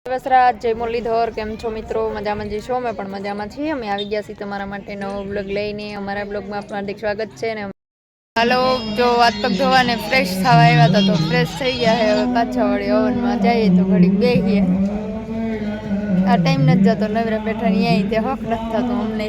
વસરા જય મુરલીધર કેમ છો મિત્રો મજામાં જ છો મેં પણ મજામાં છીએ અમે આવી ગયા છીએ તમારા માટે નવો બ્લોગ લઈને અમારા બ્લોગમાં આપનું હાર્દિક સ્વાગત છે ને હાલો જો હાથ પગ ધોવાને ફ્રેશ થવા આવ્યા હતા તો ફ્રેશ થઈ ગયા છે હવે પાછા વળી ઓવનમાં જઈએ તો ઘડીક બેસીએ આ ટાઈમ નથી જતો નવરા બેઠા અહીંયા તે હક નથી થતો અમને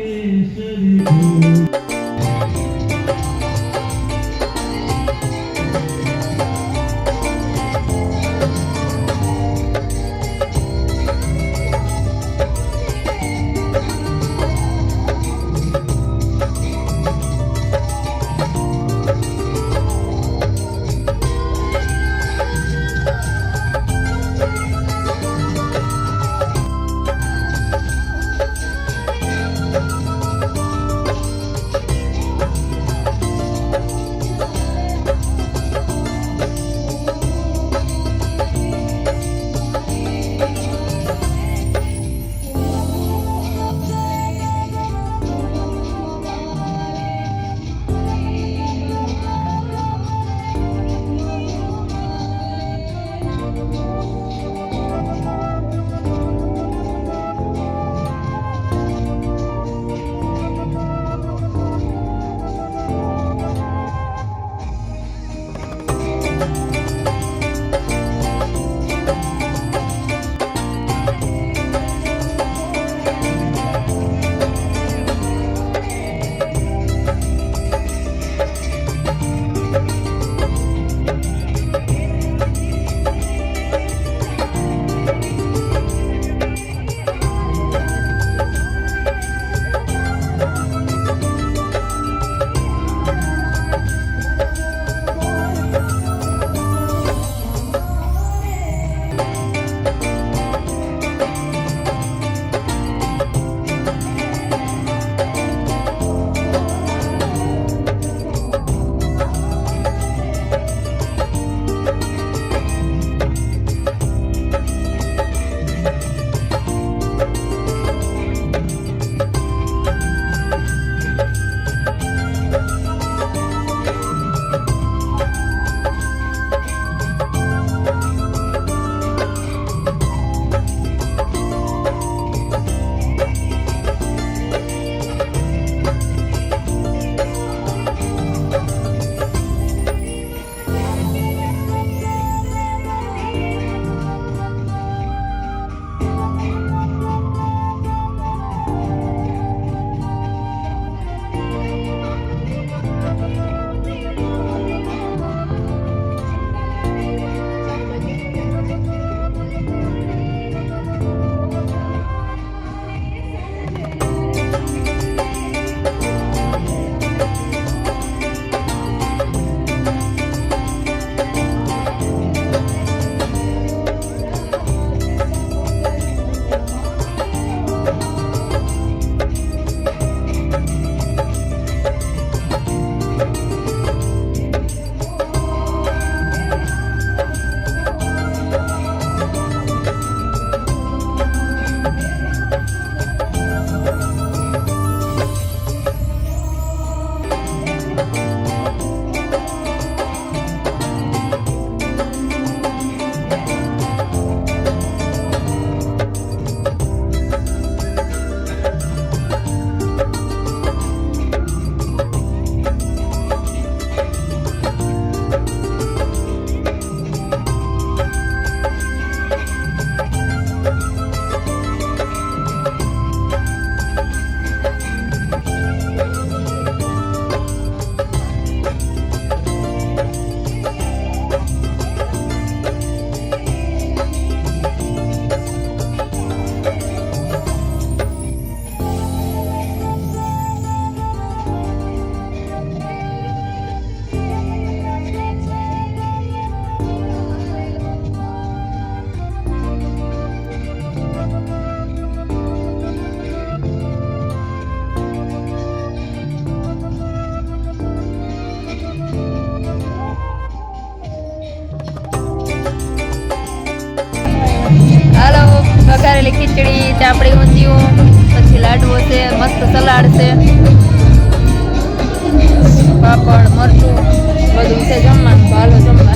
વઘારેલી ખીચડી ચાપડી ઊંધિયું પછી લાડવો છે મસ્ત સલાડ છે પાપડ મરચું બધું છે જમવાનું હાલો જમવા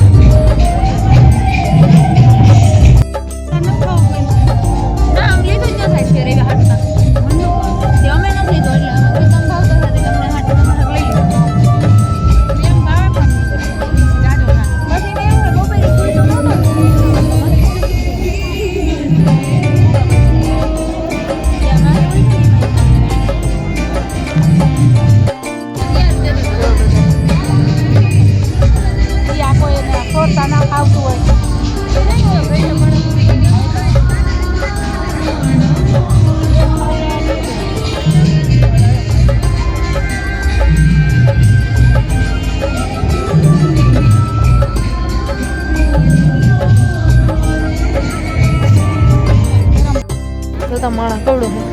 બધા માણસ કવડું છે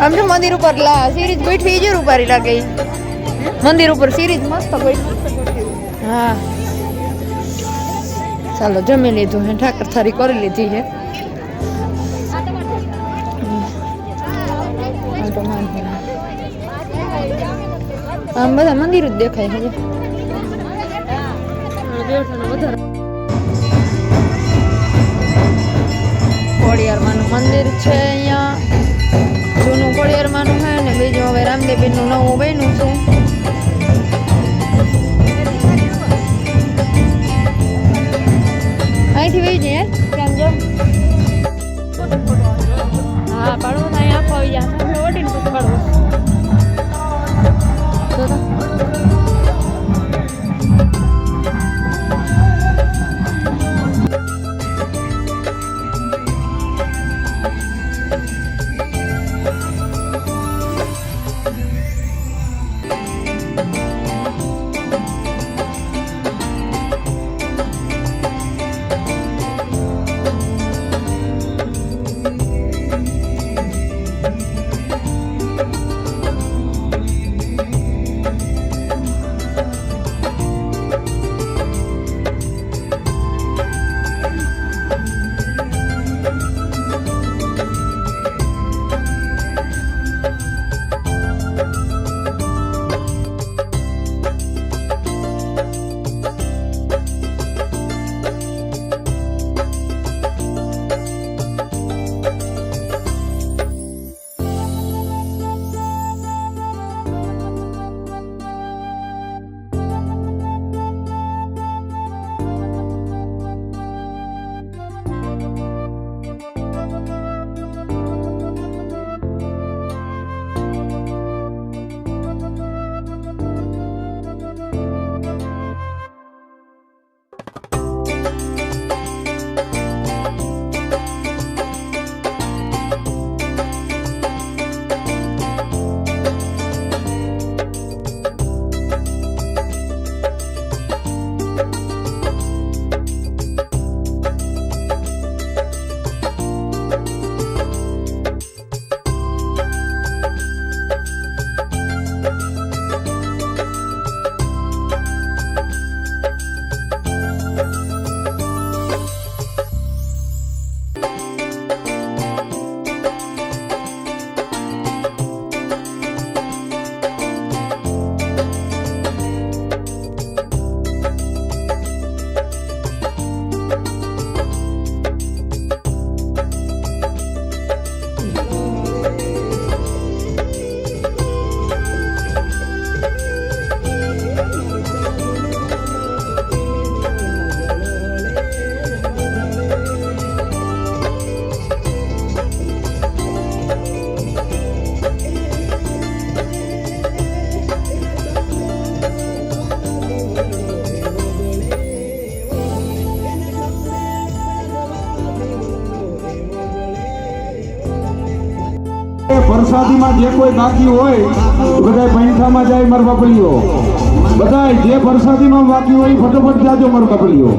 આમ જો મંદિર ઉપર સિરીજ બેઠી જ રૂપારી લાગે મંદિર ઉપર સિરીજ મસ્ત બેઠી હા ચાલો જમી લીધું હે ઠાકર થારી કરી લીધી છે આમ બધા મંદિર જ દેખાય છે ખોડિયારમાંનું મંદિર છે અહીંયા જૂનું ખોડિયારમાંનું છે ને બીજું હવે રામદેવીનું નવું બન્યું છે અહીંથી વહી જઈએ કેમ જો હા પાડવો ને અહીંયા આખો આવી જાય ઓટીને પછી પાડવો પ્રસાદીમાં જે કોઈ બાકી હોય બધા પૈસામાં જાય મર બપલીઓ બધા જે પ્રસાદીમાં બાકી હોય ફટોફટ જાજો મર બપલીઓ